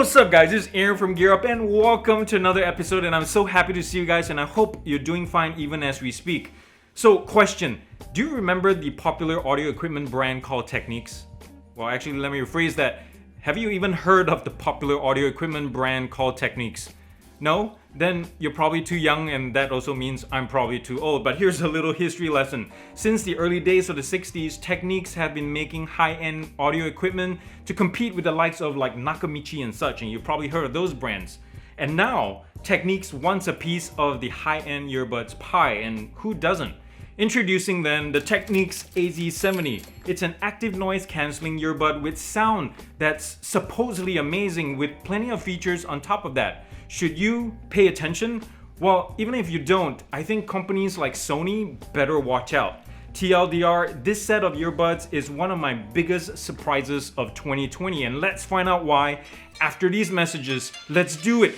What's up guys, it's Aaron from Gear Up and welcome to another episode, and I'm so happy to see you guys and I hope you're doing fine even as we speak. So question, do you remember the popular audio equipment brand called Technics? Well, actually let me rephrase that. Have you even heard of the popular audio equipment brand called Technics? No? Then you're probably too young, and that also means I'm probably too old. But here's a little history lesson. Since the early days of the 60s, Technics have been making high-end audio equipment to compete with the likes of like Nakamichi and such, and you've probably heard of those brands. And now, Technics wants a piece of the high-end earbuds pie, and who doesn't? Introducing then the Technics AZ70. It's an active noise cancelling earbud with sound that's supposedly amazing with plenty of features on top of that. Should you pay attention? Well, even if you don't, I think companies like Sony better watch out. TLDR, this set of earbuds is one of my biggest surprises of 2020, and let's find out why after these messages. Let's do it.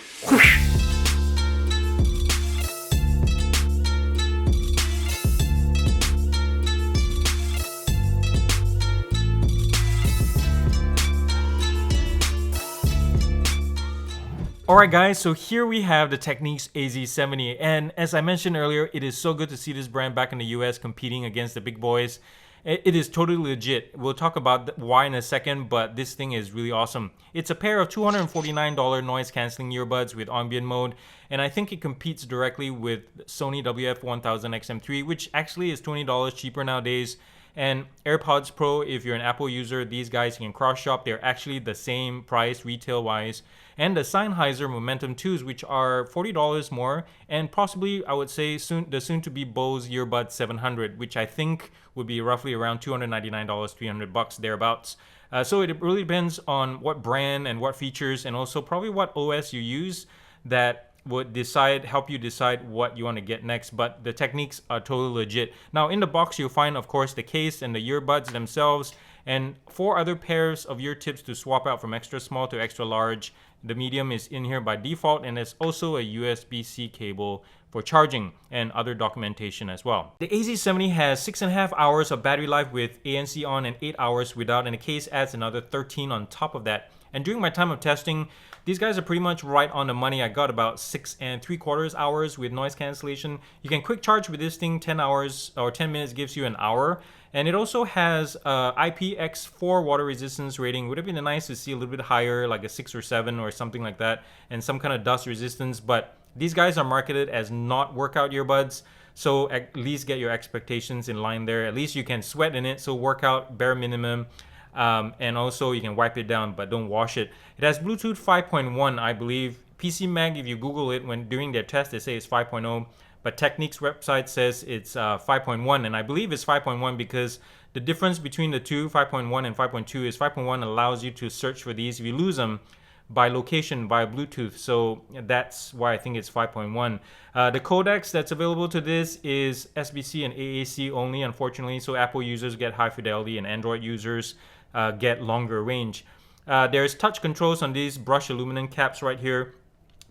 Alright guys, so here we have the Technics AZ70, and as I mentioned earlier, it is so good to see this brand back in the US competing against the big boys. It is totally legit. We'll talk about why in a second, but this thing is really awesome. It's a pair of $249 noise cancelling earbuds with ambient mode, and I think it competes directly with Sony WF-1000XM3, which actually is $20 cheaper nowadays. And AirPods Pro, if you're an Apple user, these guys you can cross shop. They're actually the same price retail wise. And the Sennheiser Momentum 2s, which are $40 more, and possibly I would say the soon to be Bose Earbuds 700, which I think would be roughly around $299, $300 thereabouts. So it really depends on what brand and what features, and also probably what OS you use that would help you decide what you want to get next. But the Techniques are totally legit. Now in the box you'll find of course the case and the earbuds themselves, and 4 other pairs of ear tips to swap out from extra small to extra large. The medium is in here by default, and there's also a USB-C cable for charging and other documentation as well. The AZ70 has 6.5 hours of battery life with ANC on and 8 hours without, and the case adds another 13 on top of that. And during my time of testing, these guys are pretty much right on the money. I got about 6.75 hours with noise cancellation. You can quick charge with this thing. 10 hours or 10 minutes gives you an hour. And it also has IPX4 water resistance rating. Would have been nice to see a little bit higher, like a 6 or 7 or something like that, and some kind of dust resistance. But these guys are marketed as not workout earbuds, so at least get your expectations in line there. At least you can sweat in it, so workout bare minimum. And also you can wipe it down, but don't wash it. It has Bluetooth 5.1, I believe. PC Mag, if you Google it when during their test, they say it's 5.0. But Technics website says it's 5.1, and I believe it's 5.1 because the difference between the two, 5.1 and 5.2, is 5.1 allows you to search for these if you lose them by location via Bluetooth. So that's why I think it's 5.1. The codecs that's available to this is SBC and AAC only, unfortunately. So Apple users get high fidelity and Android users get longer range. There's touch controls on these brushed aluminum caps right here,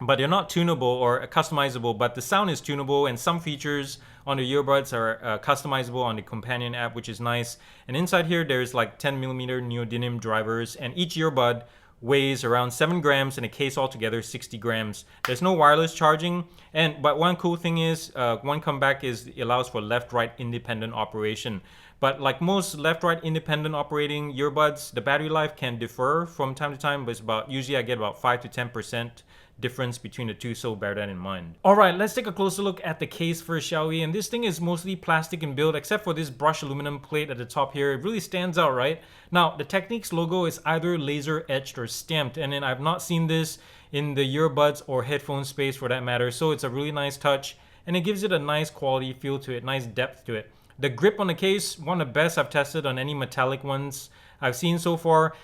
but they're not tunable or customizable, but the sound is tunable, and some features on the earbuds are customizable on the companion app, which is nice. And inside here there's like 10mm neodymium drivers, and each earbud weighs around 7 grams, and a case altogether 60 grams. There's no wireless charging, but one cool thing is one comeback is it allows for left-right independent operation. But like most left-right independent operating earbuds, the battery life can differ from time to time, but it's usually I get about 5 to 10% difference between the two, so bear that in mind. Alright, let's take a closer look at the case first, shall we? And this thing is mostly plastic in build, except for this brushed aluminum plate at the top here. It really stands out, right? Now, the Technics logo is either laser etched or stamped, and then I've not seen this in the earbuds or headphone space for that matter, so it's a really nice touch, and it gives it a nice quality feel to it, nice depth to it. The grip on the case, one of the best I've tested on any metallic ones I've seen so far.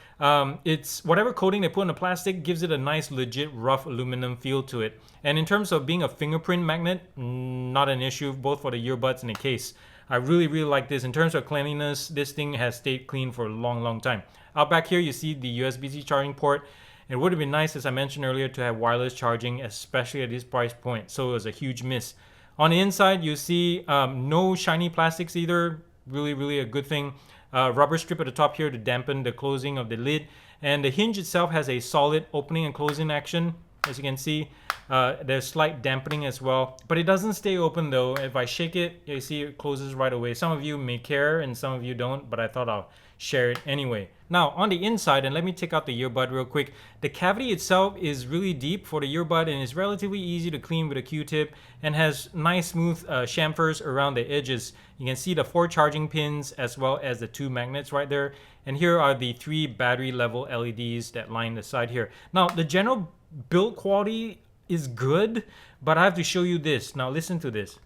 It's whatever coating they put on the plastic gives it a nice legit rough aluminum feel to it. And in terms of being a fingerprint magnet, not an issue both for the earbuds and the case. I really like this. In terms of cleanliness, this thing has stayed clean for a long time. Out back here you see the USB-C charging port. It would have been nice, as I mentioned earlier, to have wireless charging, especially at this price point, so it was a huge miss. On the inside you see no shiny plastics either. Really a good thing. Rubber strip at the top here to dampen the closing of the lid. And the hinge itself has a solid opening and closing action, as you can see. There's slight dampening as well, but it doesn't stay open though. If I shake it, you see it closes right away. Some of you may care and some of you don't, but I thought I'll share it anyway. Now on the inside, and let me take out the earbud real quick. The cavity itself is really deep for the earbud and is relatively easy to clean with a Q-tip and has nice smooth chamfers around the edges. You can see the 4 charging pins as well as the 2 magnets right there. And here are the 3 battery level LEDs that line the side here. Now the general build quality is good, but I have to show you this. Now listen to this.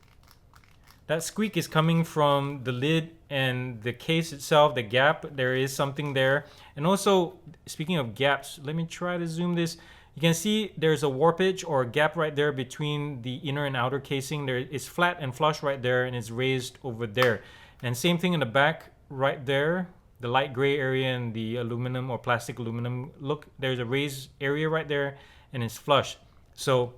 That squeak is coming from the lid and the case itself, the gap. There is something there. And also, speaking of gaps, let me try to zoom this. You can see there's a warpage or a gap right there between the inner and outer casing. There is flat and flush right there and it's raised over there. And same thing in the back right there. The light gray area and the aluminum or plastic aluminum. Look, there's a raised area right there and it's flush. So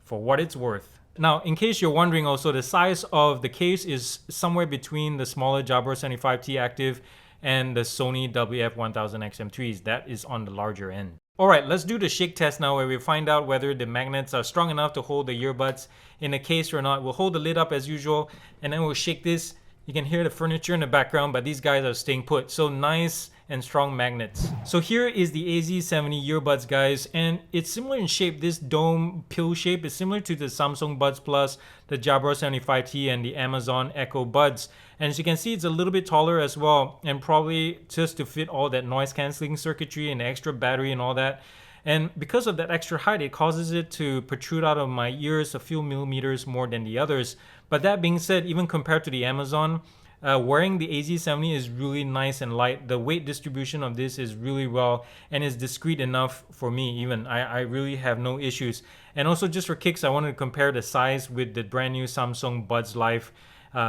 for what it's worth. Now, in case you're wondering also, the size of the case is somewhere between the smaller Jabra 75T Active and the Sony WF-1000XM3s. That is on the larger end. Alright, let's do the shake test now where we find out whether the magnets are strong enough to hold the earbuds in the case or not. We'll hold the lid up as usual and then we'll shake this. You can hear the furniture in the background, but these guys are staying put. So nice and strong magnets. So here is the AZ70 earbuds, guys, and it's similar in shape. This dome pill shape is similar to the Samsung Buds Plus, the Jabra 75T, and the Amazon Echo Buds. And as you can see, it's a little bit taller as well, and probably just to fit all that noise cancelling circuitry and the extra battery and all that. And because of that extra height, it causes it to protrude out of my ears a few millimeters more than the others. But that being said, even compared to the Amazon, wearing the AZ70 is really nice and light. The weight distribution of this is really well and is discreet enough for me even. I really have no issues. And also just for kicks, I wanted to compare the size with the brand new Samsung Buds Live,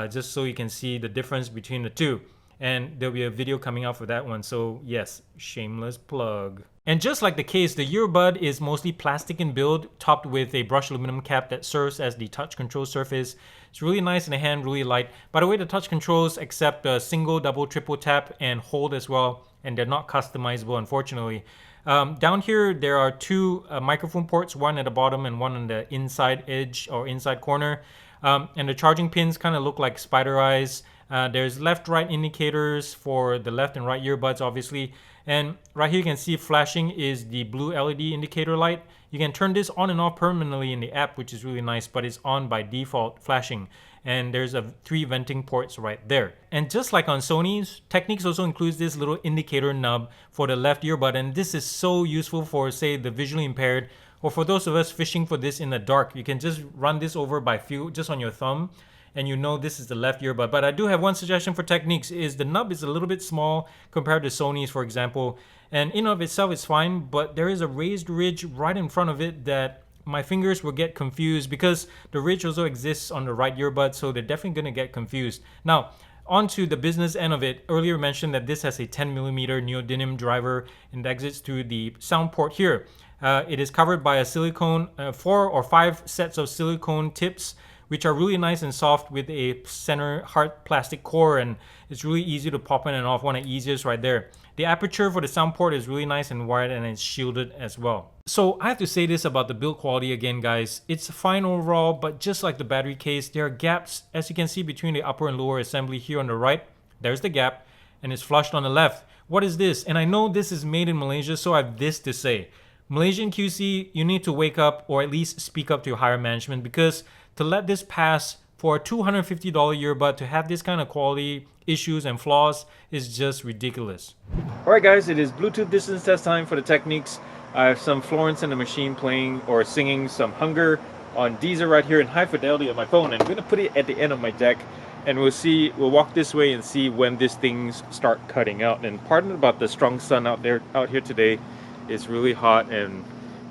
just so you can see the difference between the two. And there'll be a video coming out for that one. So yes, shameless plug. And just like the case, the earbud is mostly plastic in build, topped with a brushed aluminum cap that serves as the touch control surface. It's really nice in the hand, really light. By the way, the touch controls accept a single, double, triple tap and hold as well, and they're not customizable, unfortunately. Down here, there are 2 microphone ports, one at the bottom and one on the inside edge or inside corner. And the charging pins kind of look like spider eyes. There's left-right indicators for the left and right earbuds, obviously. And right here you can see flashing is the blue LED indicator light. You can turn this on and off permanently in the app, which is really nice, but it's on by default flashing. And there's 3 venting ports right there. And just like on Sony's, Technics also includes this little indicator nub for the left earbud. And this is so useful for, say, the visually impaired, or for those of us fishing for this in the dark. You can just run this over by feel, just on your thumb, and you know this is the left earbud. But I do have one suggestion for Technics, is the nub is a little bit small compared to Sony's, for example. And in of itself it's fine, but there is a raised ridge right in front of it that my fingers will get confused, because the ridge also exists on the right earbud, so they're definitely going to get confused. Now, onto the business end of it. Earlier mentioned that this has a 10mm neodymium driver and exits through the sound port here. It is covered by a silicone, 4 or 5 sets of silicone tips, which are really nice and soft with a center hard plastic core, and it's really easy to pop in and off, one of the easiest right there. The aperture for the sound port is really nice and wide, and it's shielded as well. So I have to say this about the build quality again, guys. It's fine overall, but just like the battery case, there are gaps, as you can see, between the upper and lower assembly here on the right. There's the gap, and it's flushed on the left. What is this? And I know this is made in Malaysia, so I have this to say. Malaysian QC, you need to wake up, or at least speak up to your higher management, because to let this pass for a $250 earbud to have this kind of quality issues and flaws is just ridiculous. Alright guys, it is Bluetooth distance test time for the Technics. I have some Florence and the Machine playing or singing some Hunger on Deezer right here in high fidelity on my phone, and I'm going to put it at the end of my deck, and we'll walk this way and see when these things start cutting out. And pardon about the strong sun out here today. It's really hot and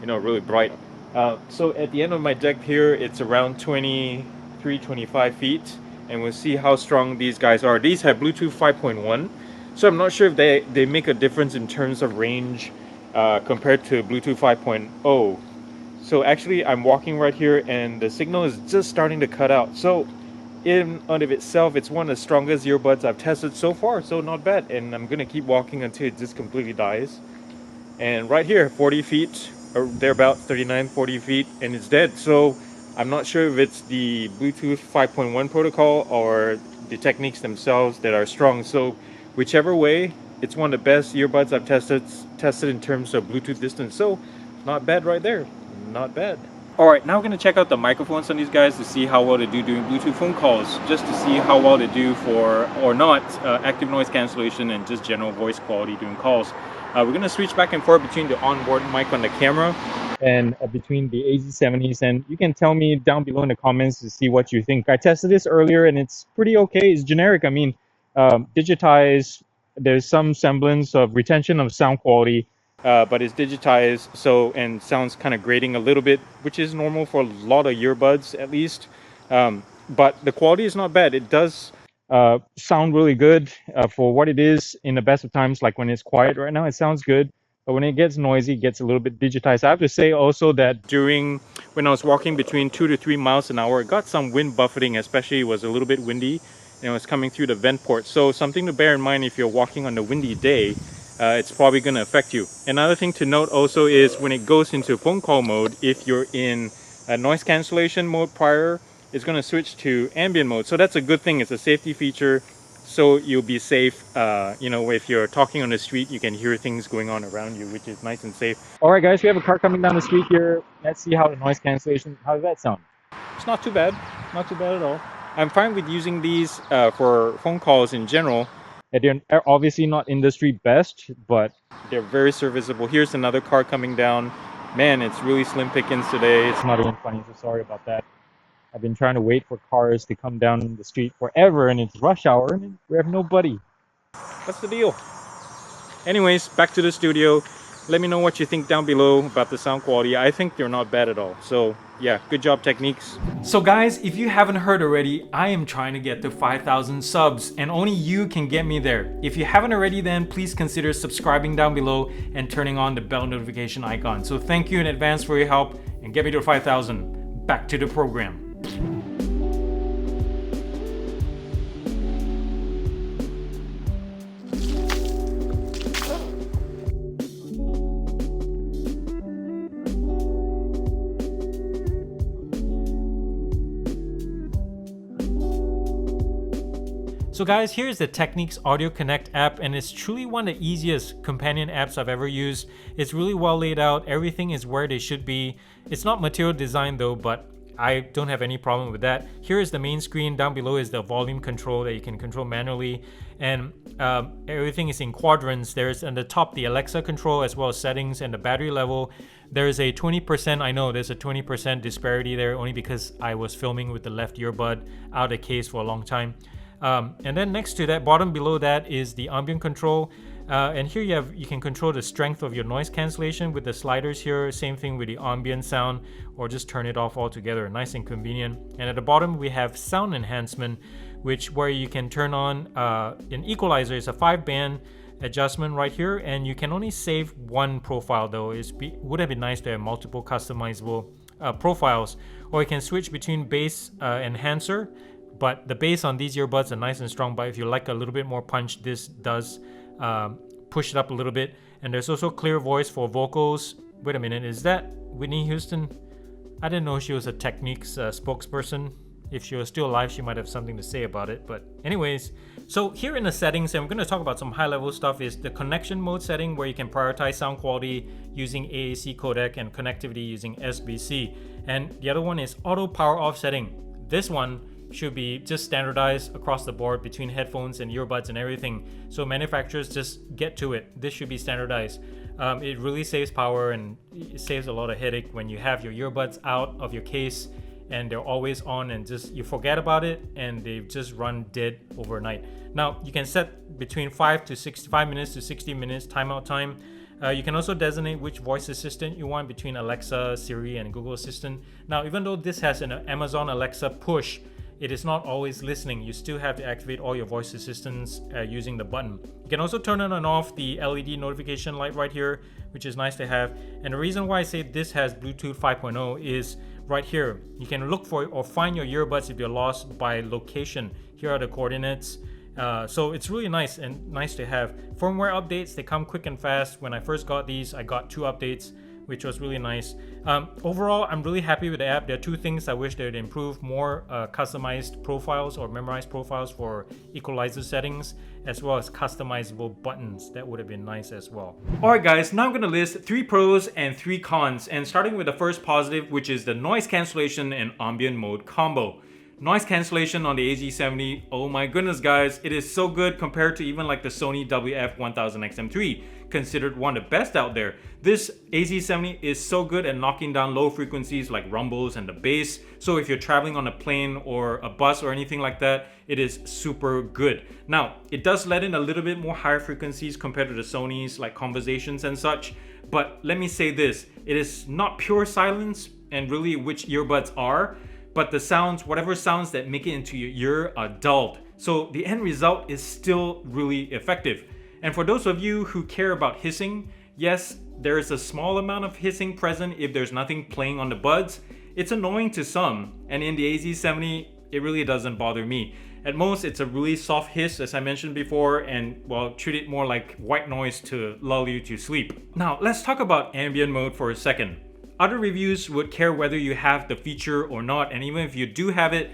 really bright. So at the end of my deck here, it's around 23-25 feet, and we'll see how strong these guys are. These have Bluetooth 5.1, so I'm not sure if they make a difference in terms of range compared to Bluetooth 5.0. So actually I'm walking right here and the signal is just starting to cut out. So in and of itself, it's one of the strongest earbuds I've tested so far, so not bad. And I'm gonna keep walking until it just completely dies. and right here 40 feet or they're about 39, 40 feet, and it's dead. So I'm not sure if it's the Bluetooth 5.1 protocol or the Technics themselves that are strong. So whichever way, it's one of the best earbuds I've tested in terms of Bluetooth distance. So not bad right there, not bad. Alright, now we're going to check out the microphones on these guys to see how well they do doing Bluetooth phone calls, just to see how well they do for, or not, active noise cancellation and just general voice quality doing calls. We're going to switch back and forth between the onboard mic on the camera and between the AZ70s, and you can tell me down below in the comments to see what you think. I tested this earlier and it's pretty okay. It's generic. I mean, digitized, there's some semblance of retention of sound quality, but it's digitized, so, and sounds kind of grating a little bit, which is normal for a lot of earbuds at least. But the quality is not bad. It does sound really good for what it is in the best of times. Like when it's quiet right now, it sounds good. But when it gets noisy, it gets a little bit digitized. I have to say also that when I was walking between 2 to 3 miles an hour, it got some wind buffeting, especially it was a little bit windy and it was coming through the vent port. So something to bear in mind if you're walking on a windy day, it's probably going to affect you. Another thing to note also is when it goes into phone call mode, if you're in noise cancellation mode prior, it's going to switch to ambient mode. So that's a good thing. It's a safety feature. So you'll be safe. You know, if you're talking on the street, you can hear things going on around you, which is nice and safe. All right, guys, we have a car coming down the street here. Let's see how the noise cancellation, how does that sound? It's not too bad. Not too bad at all. I'm fine with using these for phone calls in general. They're obviously not industry best, but they're very serviceable. Here's another car coming down. Man, it's really slim pickings today. It's not even funny, so sorry about that. I've been trying to wait for cars to come down the street forever, and it's rush hour, and we have nobody. What's the deal? Anyways, back to the studio. Let me know what you think down below about the sound quality. I think they're not bad at all. So yeah, good job, Technics. So guys, if you haven't heard already, I am trying to get to 5,000 subs, and only you can get me there. If you haven't already, then please consider subscribing down below and turning on the bell notification icon. So thank you in advance for your help, and get me to 5,000. Back to the program. So guys, here's the Technics Audio Connect app, and it's truly one of the easiest companion apps I've ever used. It's really well laid out. Everything is where they should be. It's not material design though, but I don't have any problem with that. Here is the main screen. Down below is the volume control that you can control manually, and everything is in quadrants. There's on the top the Alexa control as well as settings and the battery level. There's a 20%, I know there's a 20% disparity there only because I was filming with the left earbud out of the case for a long time. And then next to that, bottom below that is the ambient control. And here you can control the strength of your noise cancellation with the sliders here. Same thing with the ambient sound, or just turn it off altogether. Nice and convenient. And at the bottom we have sound enhancement, where you can turn on an equalizer. It's a 5-band adjustment right here, and you can only save one profile though. Would have been nice to have multiple customizable profiles, or you can switch between bass enhancer. But the bass on these earbuds are nice and strong, but if you like a little bit more punch, this does push it up a little bit. And there's also clear voice for vocals. Wait a minute, is that Whitney Houston? I didn't know she was a Technics spokesperson. If she was still alive, she might have something to say about it. But anyways, so here in the settings, and we're going to talk about some high level stuff, is the connection mode setting, where you can prioritize sound quality using AAC codec and connectivity using SBC. And the other one is auto power off setting. This one should be just standardized across the board between headphones and earbuds and everything. So manufacturers just get to it. This should be standardized. It really saves power, and it saves a lot of headache when you have your earbuds out of your case and they're always on, and just you forget about it and they just run dead overnight. Now you can set between 5 minutes to 60 minutes timeout time. You can also designate which voice assistant you want between Alexa, Siri, and Google Assistant. Now, even though this has an Amazon Alexa push, it is not always listening. You still have to activate all your voice assistants using the button. You can also turn on and off the LED notification light right here, which is nice to have. And the reason why I say this has Bluetooth 5.0 is right here. You can look for or find your earbuds if you're lost by location. Here are the coordinates. So it's really nice and nice to have. Firmware updates, they come quick and fast. When I first got these, I got 2 updates, which was really nice. Overall, I'm really happy with the app. There are 2 things I wish they'd improve: more customized profiles or memorized profiles for equalizer settings, as well as customizable buttons. That would have been nice as well. Alright guys, now I'm going to list 3 pros and 3 cons, and starting with the first positive, which is the noise cancellation and ambient mode combo. Noise cancellation on the AZ70, oh my goodness guys, it is so good compared to even like the Sony WF-1000XM3, considered one of the best out there. This AZ70 is so good at knocking down low frequencies like rumbles and the bass, so if you're traveling on a plane or a bus or anything like that, it is super good. Now, it does let in a little bit more higher frequencies compared to the Sonys, like conversations and such, but let me say this, it is not pure silence, and really which earbuds are, but the sounds, whatever sounds that make it into your ear are dulled. So the end result is still really effective. And for those of you who care about hissing, yes, there is a small amount of hissing present if there's nothing playing on the buds. It's annoying to some, and in the AZ70, it really doesn't bother me. At most, it's a really soft hiss, as I mentioned before, and well, treat it more like white noise to lull you to sleep. Now, let's talk about ambient mode for a second. Other reviews would care whether you have the feature or not, and even if you do have it,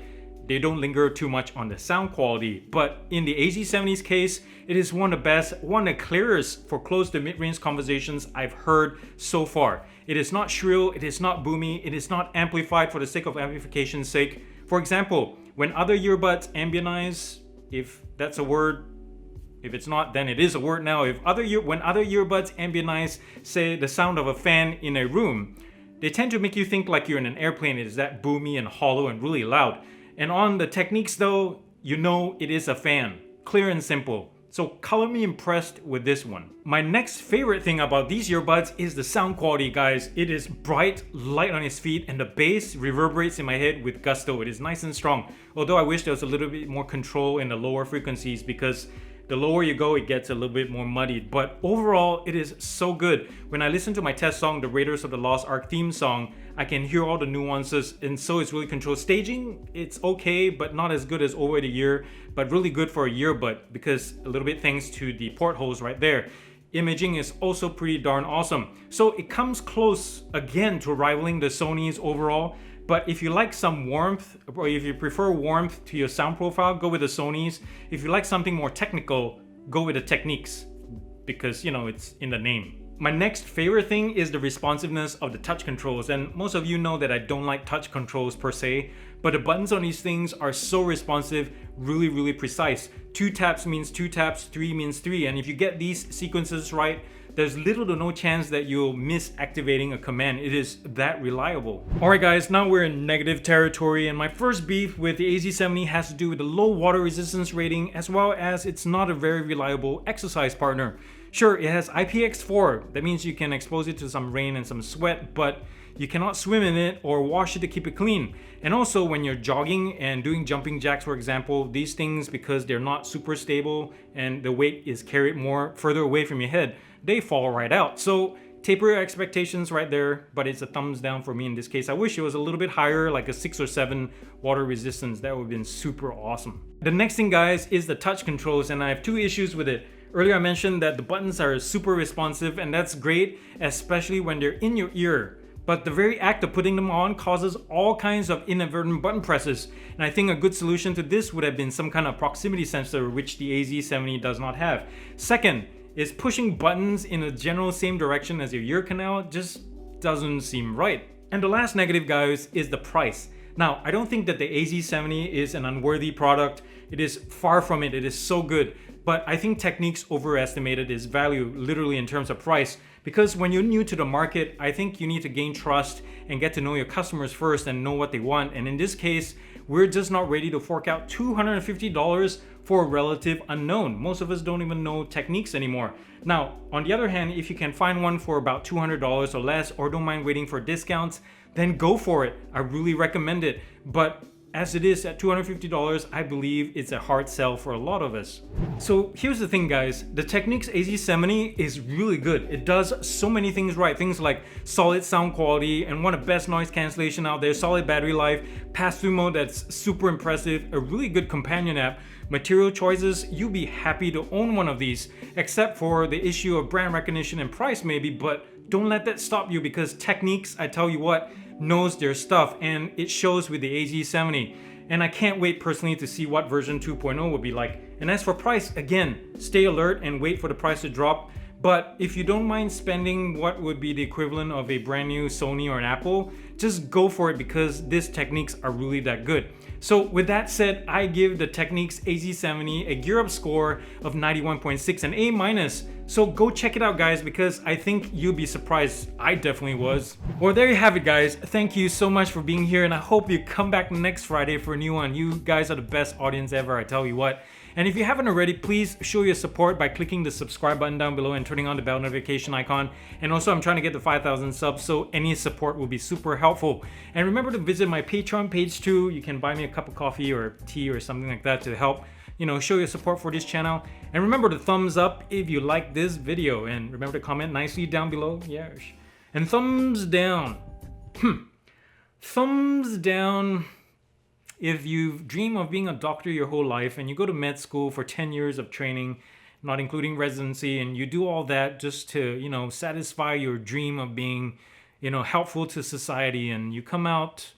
they don't linger too much on the sound quality. But in the AZ70's case, it is one of the best, one of the clearest for close to mid-range conversations I've heard so far. It is not shrill, it is not boomy, it is not amplified for the sake of amplification's sake. For example, when other earbuds ambientize, if that's a word, if it's not, then it is a word now. When other earbuds ambientize, say, the sound of a fan in a room, they tend to make you think like you're in an airplane. It is that boomy and hollow and really loud. And on the Technics though, you know it is a fan. Clear and simple. So color me impressed with this one. My next favorite thing about these earbuds is the sound quality, guys. It is bright, light on its feet, and the bass reverberates in my head with gusto. It is nice and strong. Although I wish there was a little bit more control in the lower frequencies, because the lower you go, it gets a little bit more muddied. But overall, it is so good. When I listen to my test song, the Raiders of the Lost Ark theme song, I can hear all the nuances, and so it's really controlled. Staging, it's okay, but not as good as over the ear, but really good for a earbud, because a little bit thanks to the portholes right there. Imaging is also pretty darn awesome. So it comes close again to rivaling the Sony's overall. But if you like some warmth, or if you prefer warmth to your sound profile, go with the Sonys. If you like something more technical, go with the Technics, because you know it's in the name. My next favorite thing is the responsiveness of the touch controls, and most of you know that I don't like touch controls per se, but the buttons on these things are so responsive, really precise. 2 taps means 2 taps, 3 means 3, and if you get these sequences right, there's little to no chance that you'll miss activating a command. It is that reliable. Alright guys, now we're in negative territory, and my first beef with the AZ70 has to do with the low water resistance rating, as well as it's not a very reliable exercise partner. Sure, it has IPX4, that means you can expose it to some rain and some sweat, but you cannot swim in it or wash it to keep it clean. And also when you're jogging and doing jumping jacks, for example, these things, because they're not super stable and the weight is carried more further away from your head, they fall right out. So taper your expectations right there, but it's a thumbs down for me in this case. I wish it was a little bit higher, like a 6 or 7 water resistance. That would have been super awesome. The next thing guys is the touch controls, and I have 2 issues with it. Earlier I mentioned that the buttons are super responsive, and that's great, especially when they're in your ear. But the very act of putting them on causes all kinds of inadvertent button presses. And I think a good solution to this would have been some kind of proximity sensor, which the AZ70 does not have. Second, is pushing buttons in a general same direction as your ear canal just doesn't seem right. And the last negative, guys, is the price. Now, I don't think that the AZ70 is an unworthy product. It is far from it. It is so good. But I think Technics overestimated its value, literally in terms of price, because when you're new to the market, I think you need to gain trust and get to know your customers first and know what they want. And in this case, we're just not ready to fork out $250 for a relative unknown. Most of us don't even know Technics anymore. Now, on the other hand, if you can find one for about $200 or less, or don't mind waiting for discounts, then go for it. I really recommend it. But as it is at $250, I believe it's a hard sell for a lot of us. So here's the thing, guys. The Technics AZ70 is really good. It does so many things right. Things like solid sound quality and one of the best noise cancellation out there, solid battery life, pass-through mode that's super impressive, a really good companion app, material choices. You'll be happy to own one of these, except for the issue of brand recognition and price maybe, but don't let that stop you, because Technics, I tell you what, knows their stuff, and it shows with the AZ70. And I can't wait personally to see what version 2.0 will be like. And as for price, again, stay alert and wait for the price to drop. But if you don't mind spending what would be the equivalent of a brand new Sony or an Apple, just go for it, because these Technics are really that good. So with that said, I give the Technics AZ70 a gear up score of 91.6, an A-. So go check it out, guys, because I think you'll be surprised. I definitely was. Well, there you have it, guys. Thank you so much for being here, and I hope you come back next Friday for a new one. You guys are the best audience ever, I tell you what. And if you haven't already, please show your support by clicking the subscribe button down below and turning on the bell notification icon. And also, I'm trying to get to 5,000 subs, so any support will be super helpful. And remember to visit my Patreon page too. You can buy me a cup of coffee or tea or something like that to help, you know, show your support for this channel. And remember to thumbs up if you like this video, and remember to comment nicely down below. Yes. And thumbs down. Thumbs down if you dream of being a doctor your whole life and you go to med school for 10 years of training, not including residency, and you do all that just to, you know, satisfy your dream of being, you know, helpful to society, and you come out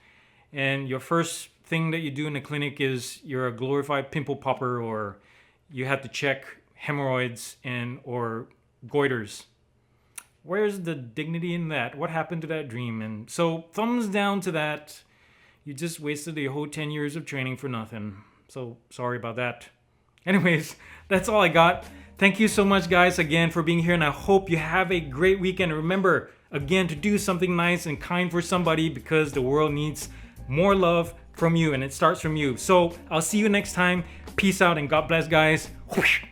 and your first thing that you do in the clinic is you're a glorified pimple popper, or you have to check hemorrhoids and or goiters. Where's the dignity in that? What happened to that dream? And so thumbs down to that. You just wasted your whole 10 years of training for nothing. So sorry about that. Anyways, that's all I got. Thank you so much, guys, again for being here, and I hope you have a great weekend. Remember, again, to do something nice and kind for somebody, because the world needs more love from you, and it starts from you. So I'll see you next time. Peace out and God bless, guys. Whoosh.